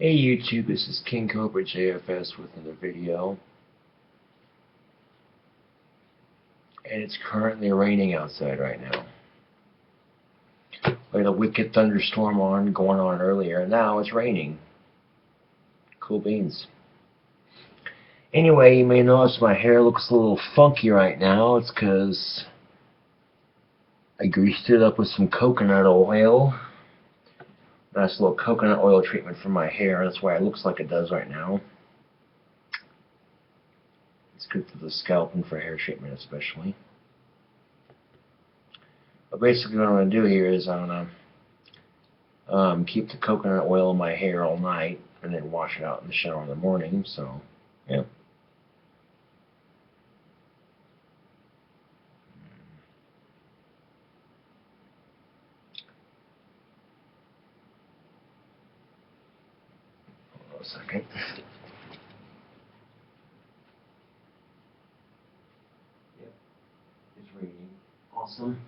Hey YouTube, this is KingCobraJFS with another video. And it's currently raining outside right now. We had a wicked thunderstorm going on earlier, and now it's raining. Cool beans. Anyway, you may notice my hair looks a little funky right now. It's because I greased it up with some coconut oil. Nice little coconut oil treatment for my hair. That's why it looks like it does right now. It's good for the scalp and for hair treatment especially. But basically what I'm going to do here is I'm going to keep the coconut oil in my hair all night and then wash it out in the shower in the morning. So, yeah. Hold on a second. Yep, it's raining. Awesome.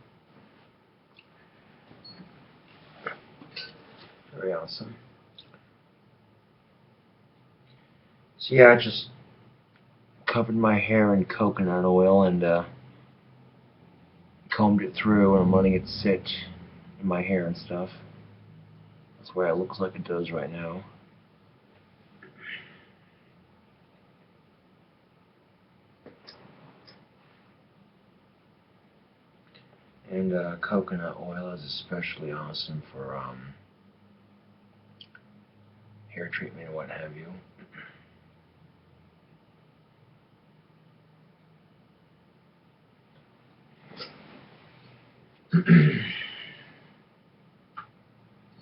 Very awesome. So yeah, I just covered my hair in coconut oil and combed it through, and I'm letting it sit in my hair and stuff. That's why it looks like it does right now. And coconut oil is especially awesome for hair treatment and what have you.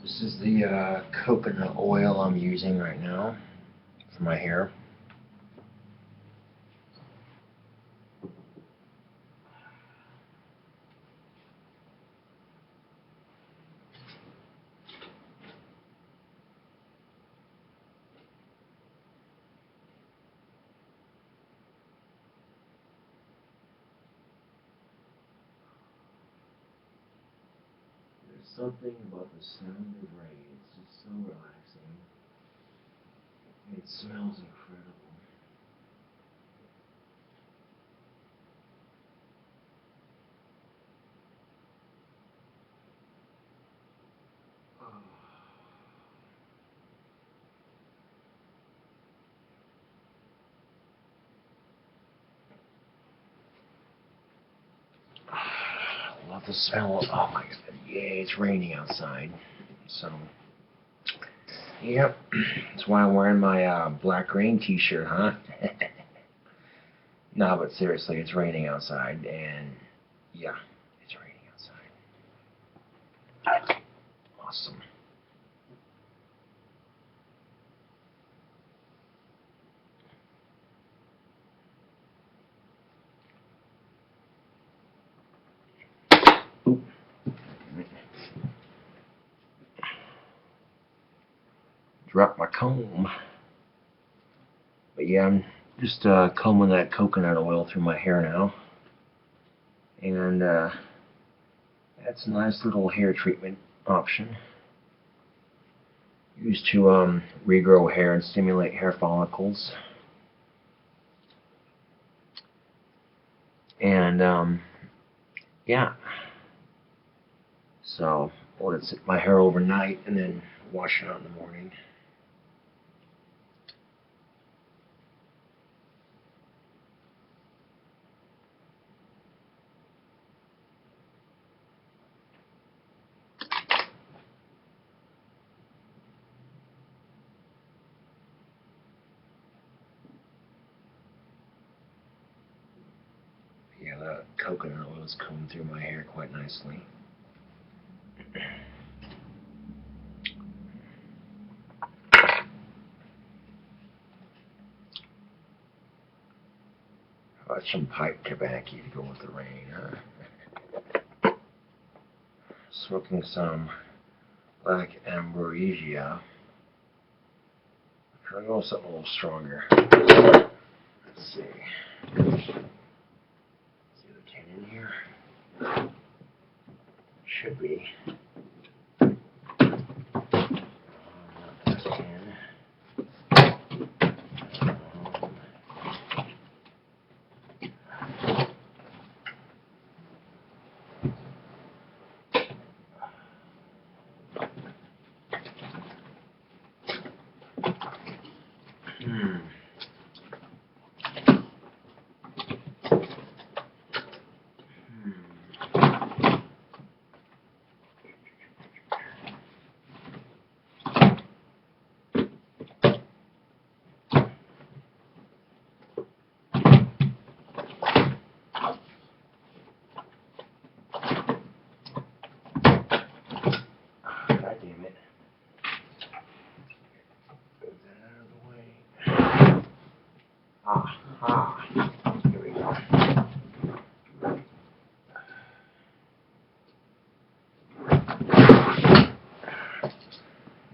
This is the coconut oil I'm using right now for my hair. There's something about the sound of rain. It's just so relaxing. It smells incredible. I love the smell of, oh my god, yeah, it's raining outside. So, yep, that's why I'm wearing my black rain t-shirt, huh? No, but seriously, it's raining outside, and yeah, it's raining outside. Awesome. Oop. Drop my comb. But yeah, I'm just combing that coconut oil through my hair now. And that's a nice little hair treatment option. Used to regrow hair and stimulate hair follicles. And yeah. So I'll let it sit my hair overnight and then wash it out in the morning. Yeah, that coconut oil is coming through my hair quite nicely. How about some pipe tobacco to go with the rain, huh? Smoking some black ambrosia. Try to go with something a little stronger. Let's see. Is the other tin in here? Should be. Not this tin.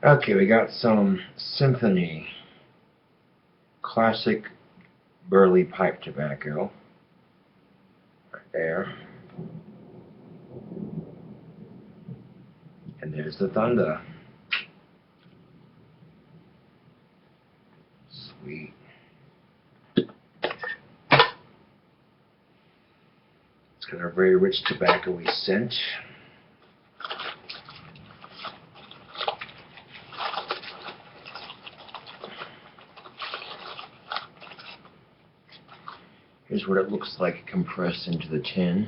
Okay, we got some Symphony classic burley pipe tobacco right there. And there's the thunder. Sweet. It's got a very rich tobacco-y scent. Here's what it looks like compressed into the tin.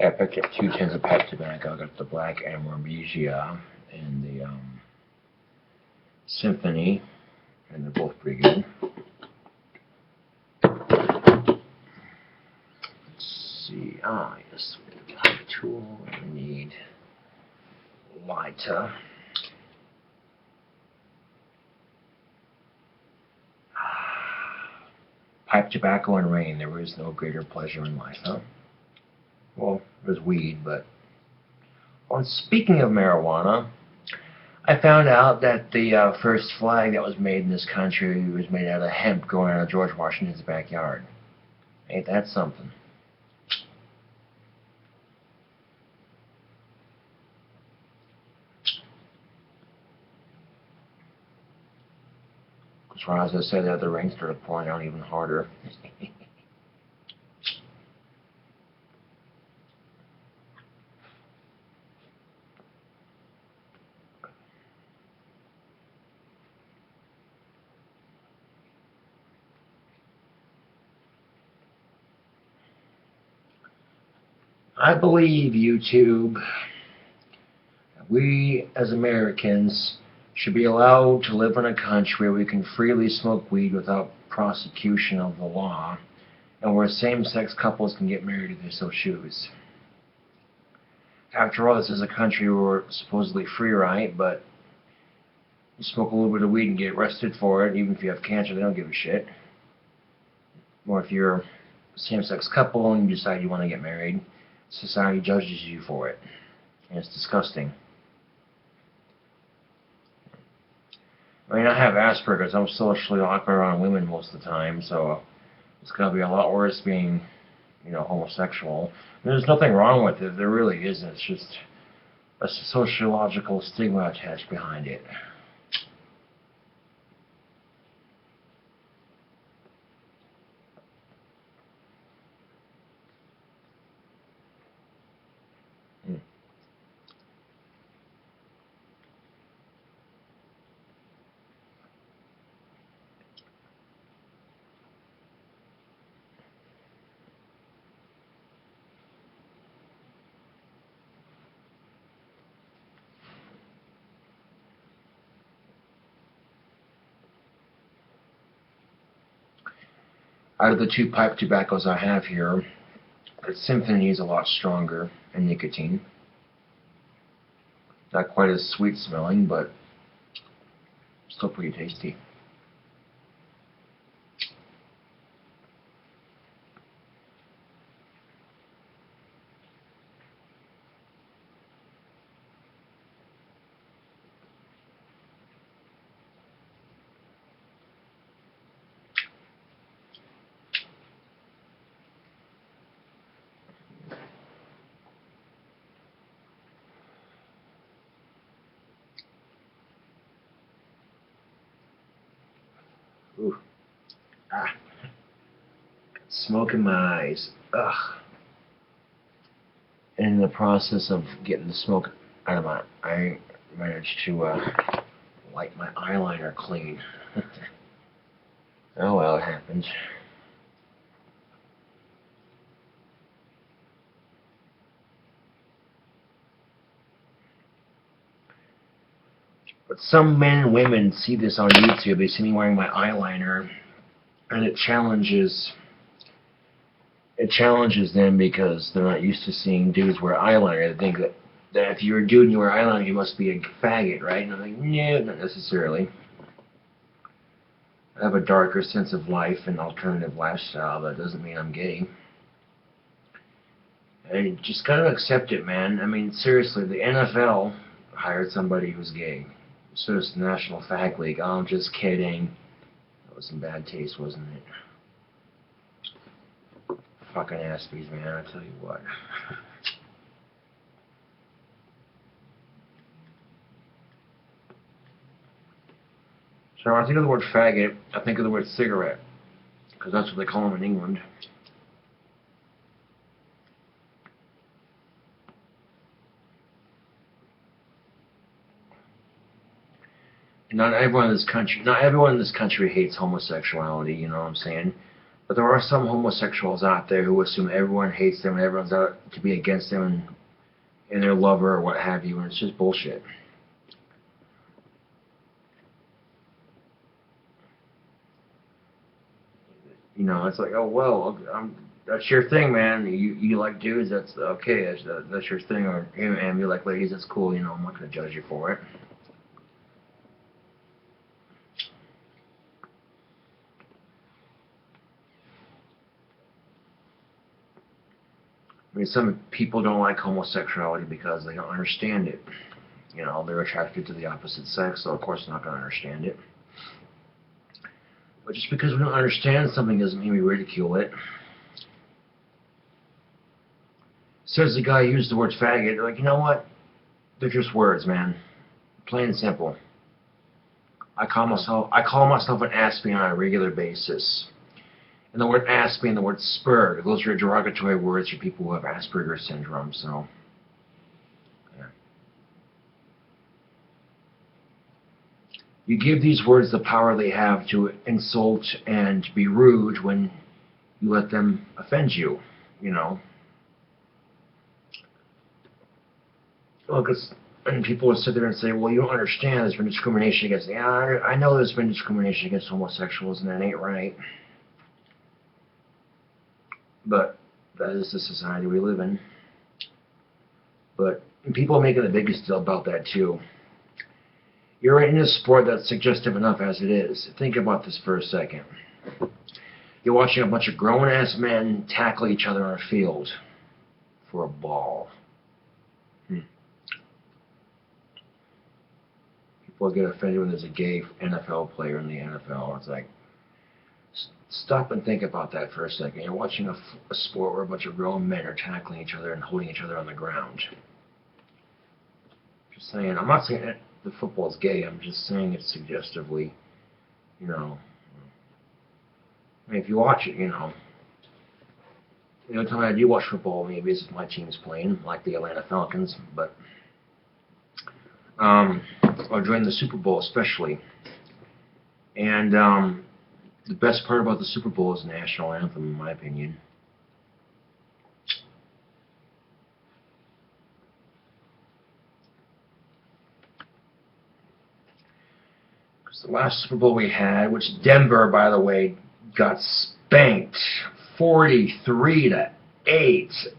I picked up 2 tins of pipe tobacco. I got the Black Artemisia and the Symphony, and they're both pretty good. Let's see. Yes, we have a tool. We need lighter. Pipe tobacco and rain. There is no greater pleasure in life, huh? Well, there's weed, but... Well, speaking of marijuana, I found out that the first flag that was made in this country was made out of hemp growing out of George Washington's backyard. Ain't that something? As far as I said, the rain started pouring out even harder. I believe, YouTube, we as Americans should be allowed to live in a country where we can freely smoke weed without prosecution of the law, and where same-sex couples can get married if they so choose. After all, this is a country where we're supposedly free, right? But you smoke a little bit of weed and get arrested for it, even if you have cancer, they don't give a shit. Or if you're a same-sex couple and you decide you want to get married, society judges you for it. And it's disgusting. I mean, I have Asperger's. I'm socially awkward around women most of the time, so it's going to be a lot worse being, homosexual. There's nothing wrong with it. There really isn't. It's just a sociological stigma attached behind it. Out of the 2 pipe tobaccos I have here, the Symphony is a lot stronger in nicotine. Not quite as sweet smelling, but still pretty tasty. Ooh. Smoke in my eyes. Ugh. And in the process of getting the smoke out of my eye, I managed to wipe my eyeliner clean. Oh well, it happens. But some men and women see this on YouTube. They see me wearing my eyeliner, and it challenges them because they're not used to seeing dudes wear eyeliner. They think that if you're a dude and you wear eyeliner, you must be a faggot, right? And I'm like, no, not necessarily. I have a darker sense of life and alternative lifestyle. That doesn't mean I'm gay. And just gotta accept it, man. I mean, seriously, the NFL hired somebody who's gay. So does the National Fag League. Oh, I'm just kidding. That was some bad taste, wasn't it? Fucking Aspies, man, I tell you what. So when I think of the word faggot, I think of the word cigarette, because that's what they call them in England. Not everyone in this country hates homosexuality, you know what I'm saying? But there are some homosexuals out there who assume everyone hates them and everyone's out to be against them and their lover or what have you, and it's just bullshit. You know, it's like, oh well, that's your thing, man. You like dudes, that's okay. That's your thing. Or hey, man, you like ladies, that's cool. You know, I'm not gonna judge you for it. I mean, some people don't like homosexuality because they don't understand it. You know, they're attracted to the opposite sex, so of course they're not gonna understand it. But just because we don't understand something doesn't mean we ridicule it. Says the guy who used the word faggot. They're like, you know what? They're just words, man. Plain and simple. I call myself an Aspie on a regular basis. And the word Aspie and the word Spurg, those are derogatory words for people who have Asperger's syndrome. So, yeah. You give these words the power they have to insult and be rude when you let them offend you. You know. Look, and people will sit there and say, well, you don't understand, there's been discrimination against... Yeah, I know there's been discrimination against homosexuals, and that ain't right. But that is the society we live in. But people are making the biggest deal about that, too. You're in a sport that's suggestive enough as it is. Think about this for a second. You're watching a bunch of grown-ass men tackle each other on a field for a ball. People get offended when there's a gay NFL player in the NFL. It's like, stop and think about that for a second. You're watching a sport where a bunch of grown men are tackling each other and holding each other on the ground. Just saying. I'm not saying that the football's gay. I'm just saying it suggestively. You know. I mean, if you watch it, you know. The only time I do watch football maybe is if my team's playing, like the Atlanta Falcons, but or during the Super Bowl especially. And the best part about the Super Bowl is the national anthem, in my opinion. Because the last Super Bowl we had, which Denver, by the way, got spanked 43-8.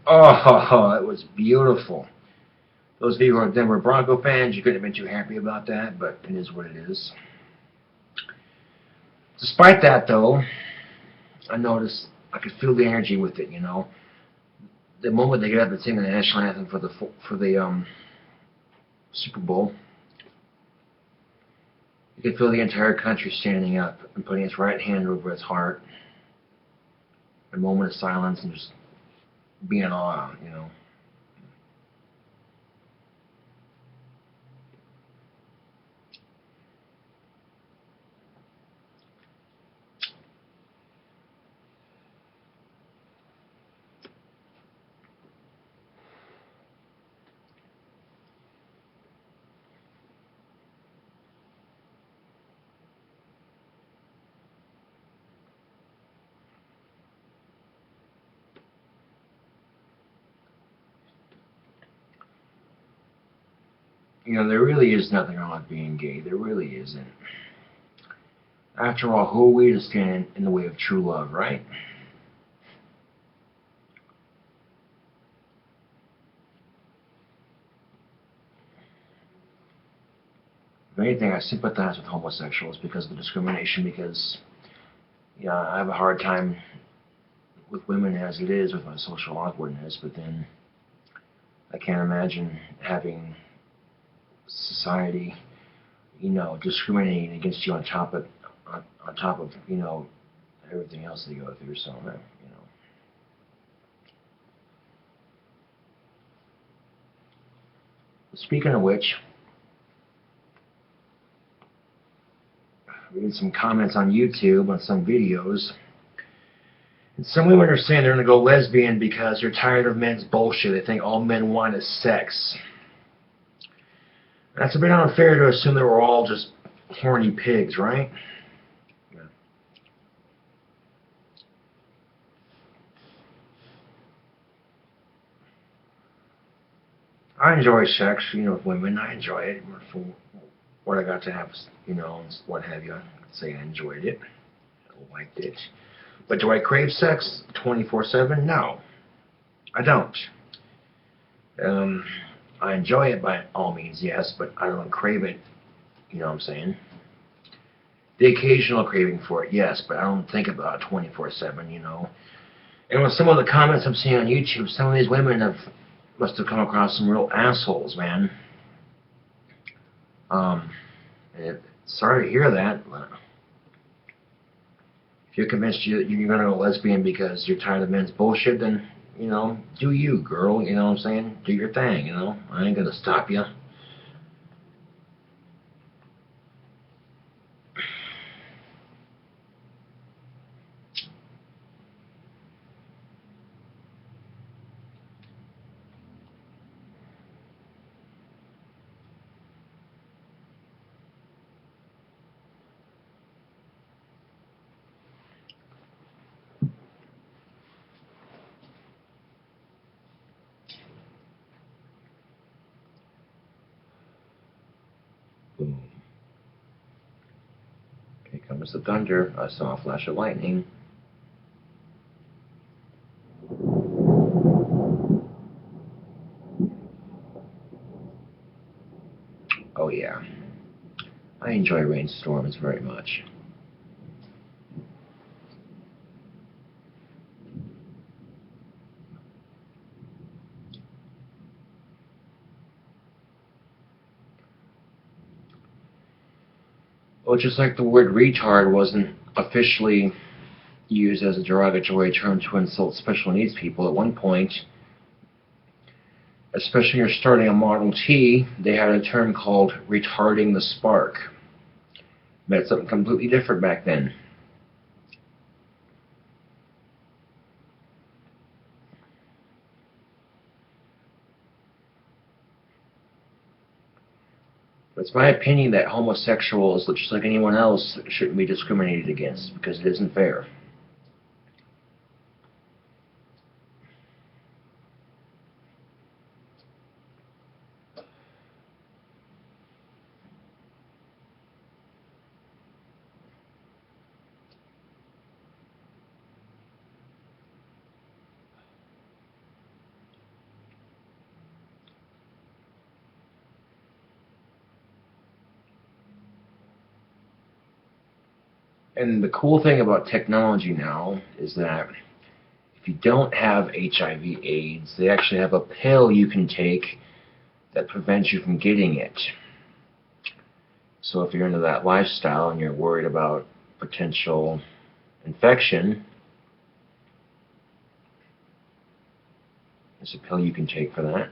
Oh, it was beautiful. Those of you who are Denver Bronco fans, you couldn't have been too happy about that, but it is what it is. Despite that, though, I noticed I could feel the energy with it. You know, the moment they get up and sing the national anthem for the Super Bowl, you could feel the entire country standing up and putting its right hand over its heart. A moment of silence and just being in awe. You know. You know, there really is nothing wrong with being gay. There really isn't. After all, who are we to stand in the way of true love, right? If anything, I sympathize with homosexuals because of the discrimination, because, yeah, I have a hard time with women as it is with my social awkwardness, but then I can't imagine having society, you know, discriminating against you on top of, you know, everything else they go through. So, you know. Speaking of which, reading some comments on YouTube on some videos. And some women are saying they're going to go lesbian because they're tired of men's bullshit. They think all men want is sex. That's a bit unfair to assume that we're all just horny pigs, right? Yeah. I enjoy sex, you know, with women. I enjoy it for what I got to have, you know, what have you. I could say I enjoyed it. I liked it. But do I crave sex 24/7? No, I don't. Um, I enjoy it by all means, yes, but I don't crave it. You know what I'm saying? The occasional craving for it, yes, but I don't think about it 24/7. You know. And with some of the comments I'm seeing on YouTube, some of these women must have come across some real assholes, man. Um, sorry to hear that. But if you're convinced you're going to go lesbian because you're tired of men's bullshit, then, you know, do you, girl. You know what I'm saying? Do your thing, you know. I ain't going to stop you. Boom. Here comes the thunder. I saw a flash of lightning. Oh, yeah. I enjoy rainstorms very much. Well, just like the word retard wasn't officially used as a derogatory term to insult special needs people, at one point, especially when you're starting a Model T, they had a term called retarding the spark. It meant something completely different back then. But it's my opinion that homosexuals, just like anyone else, shouldn't be discriminated against because it isn't fair. And the cool thing about technology now is that if you don't have HIV/AIDS, they actually have a pill you can take that prevents you from getting it. So if you're into that lifestyle and you're worried about potential infection, there's a pill you can take for that.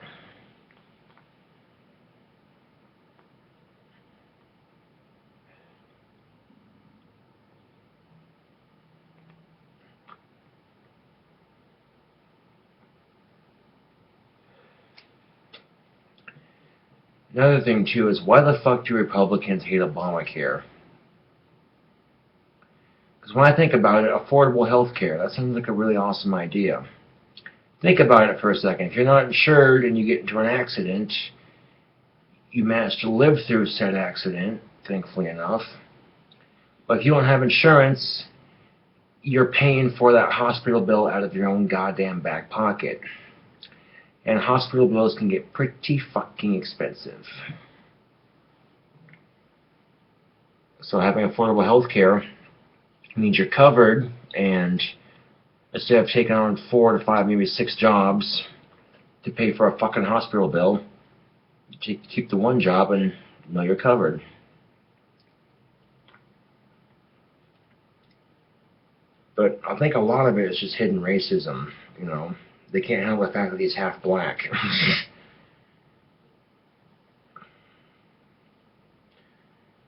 Another thing, too, is why the fuck do Republicans hate Obamacare? Because when I think about it, affordable health care, that sounds like a really awesome idea. Think about it for a second. If you're not insured and you get into an accident, you managed to live through said accident, thankfully enough. But if you don't have insurance, you're paying for that hospital bill out of your own goddamn back pocket. And hospital bills can get pretty fucking expensive. So having affordable health care means you're covered, and instead of taking on 4 to 5, maybe 6 jobs to pay for a fucking hospital bill, you keep the one job and you know you're covered. But I think a lot of it is just hidden racism, you know. They can't handle the fact that he's half black.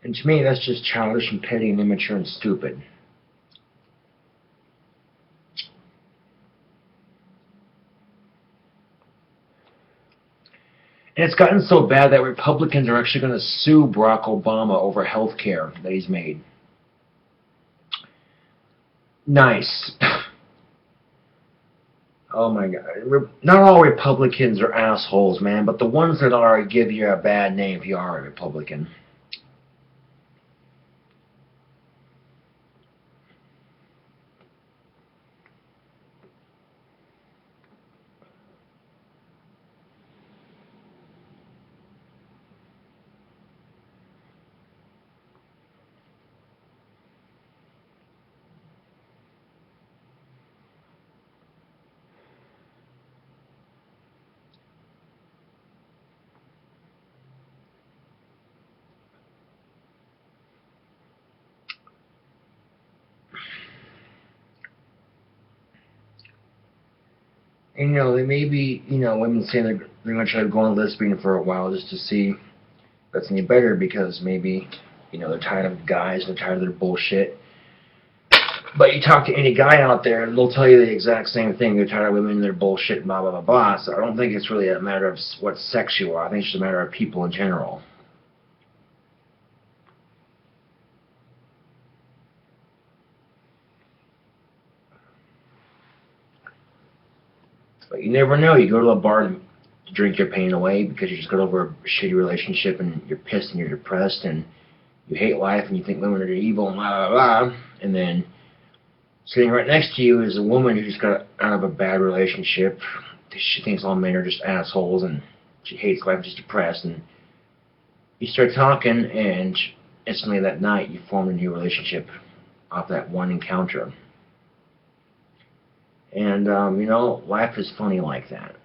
And to me, that's just childish and petty and immature and stupid. And it's gotten so bad that Republicans are actually going to sue Barack Obama over health care that he's made. Nice. Oh my God. Not all Republicans are assholes, man, but the ones that are give you a bad name if you are a Republican. And, you know, they may be, you know, women saying they're going to try to go on lesbian for a while just to see if that's any better, because maybe, you know, they're tired of guys, they're tired of their bullshit. But you talk to any guy out there, and they'll tell you the exact same thing. They're tired of women and their bullshit, blah, blah, blah, blah. So I don't think it's really a matter of what sex you are. I think it's just a matter of people in general. But you never know. You go to a bar to drink your pain away because you just got over a shitty relationship and you're pissed and you're depressed and you hate life and you think women are evil and blah, blah, blah. And then sitting right next to you is a woman who just got out of a bad relationship. She thinks all men are just assholes and she hates life, just depressed. And you start talking, and instantly that night you form a new relationship off that one encounter. And, you know, life is funny like that.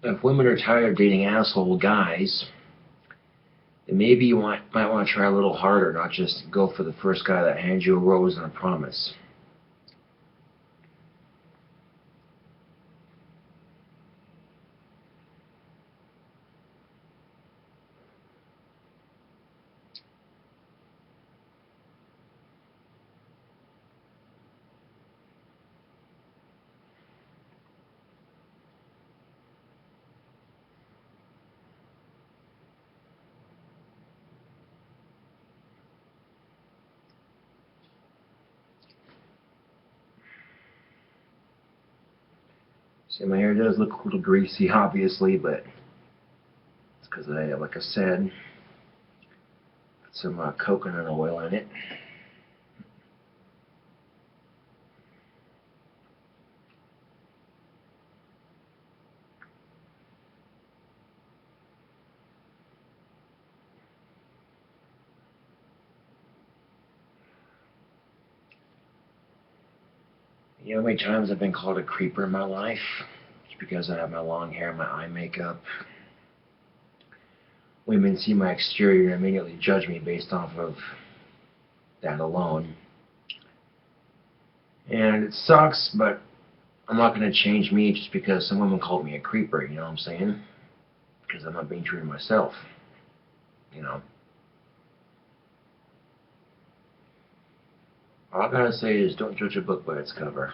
If women are tired of dating asshole guys, then maybe you might want to try a little harder, not just go for the first guy that hands you a rose and a promise. See, my hair does look a little greasy, obviously, but because like I said, put some coconut oil in it. You know how many times I've been called a creeper in my life? It's because I have my long hair and my eye makeup. Women see my exterior and immediately judge me based off of that alone. And it sucks, but I'm not going to change me just because some woman called me a creeper, you know what I'm saying? Because I'm not being true to myself, you know. All I gotta say is don't judge a book by its cover.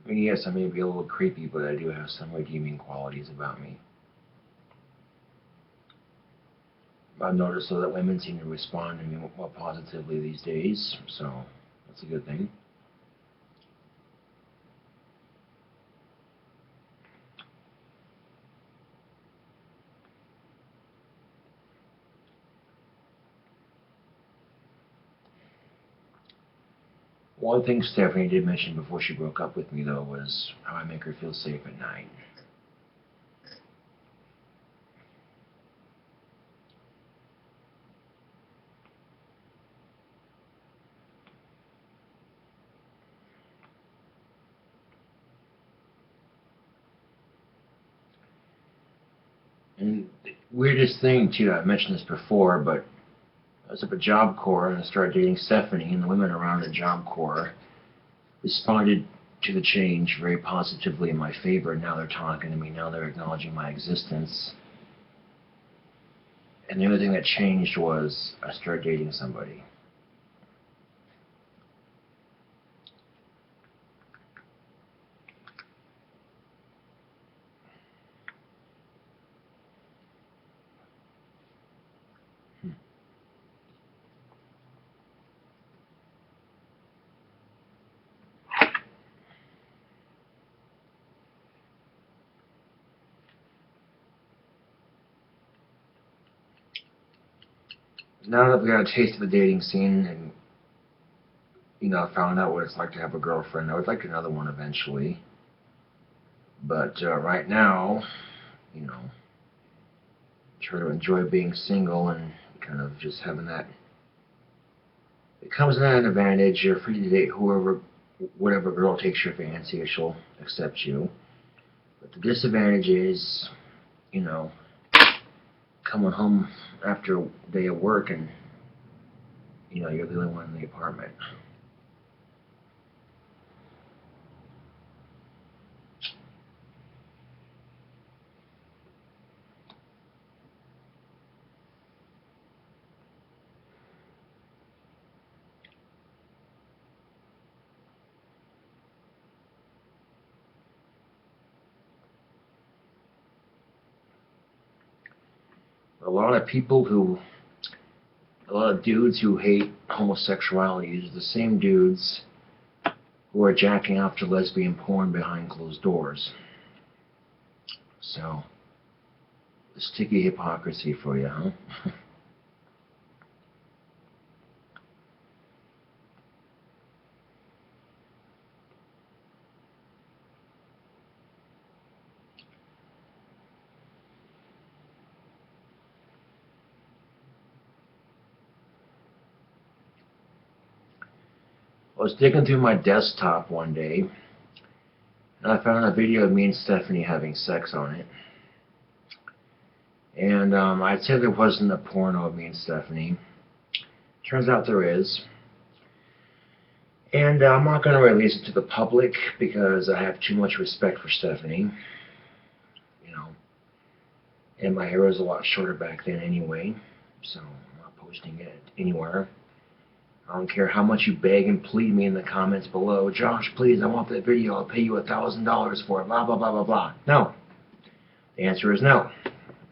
I mean, yes, I may be a little creepy, but I do have some redeeming qualities about me. I've noticed though that women seem to respond to me more positively these days, so that's a good thing. One thing Stephanie did mention before she broke up with me, though, was how I make her feel safe at night. And the weirdest thing, too, I've mentioned this before, but I was up at Job Corps and I started dating Stephanie, and the women around at Job Corps responded to the change very positively in my favor. Now they're talking to me, now they're acknowledging my existence. And the only thing that changed was I started dating somebody. Now that I've got a taste of the dating scene and, you know, I found out what it's like to have a girlfriend, I would like another one eventually. But right now, you know, try to enjoy being single and kind of just having that. It comes at an advantage. You're free to date whatever girl takes your fancy, or she'll accept you. But the disadvantage is, you know, coming home after a day of work and, you know, you're the only one in the apartment. A lot of dudes who hate homosexuality are the same dudes who are jacking off to lesbian porn behind closed doors. So, the sticky hypocrisy for you, huh? I was digging through my desktop one day, and I found a video of me and Stephanie having sex on it. And I'd say there wasn't a porno of me and Stephanie. Turns out there is. And I'm not going to release it to the public because I have too much respect for Stephanie. You know, And my hair was a lot shorter back then anyway, so I'm not posting it anywhere. I don't care how much you beg and plead me in the comments below. Josh, please, I want that video. I'll pay you $1,000 for it. Blah, blah, blah, blah, blah. No. The answer is no.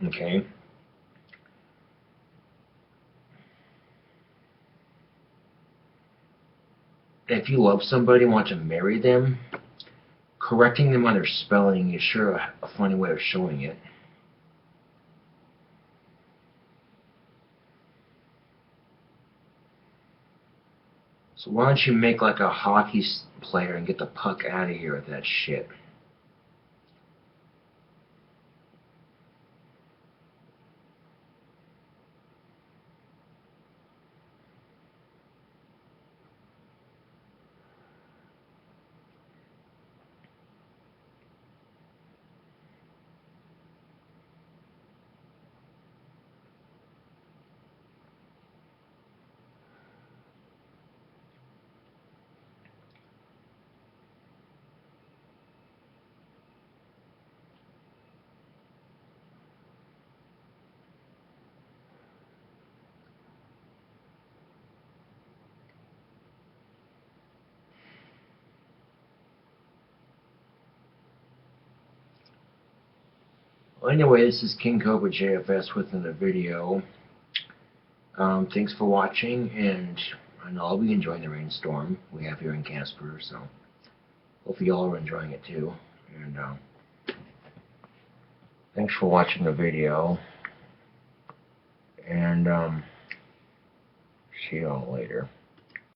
Okay? If you love somebody and want to marry them, correcting them on their spelling is sure a funny way of showing it. So why don't you make like a hockey player and get the puck out of here with that shit? Well, anyway, this is KingCobraJFS with another video. Thanks for watching, and I know I'll be enjoying the rainstorm we have here in Casper, so hopefully y'all are enjoying it too. And thanks for watching the video, and see y'all later.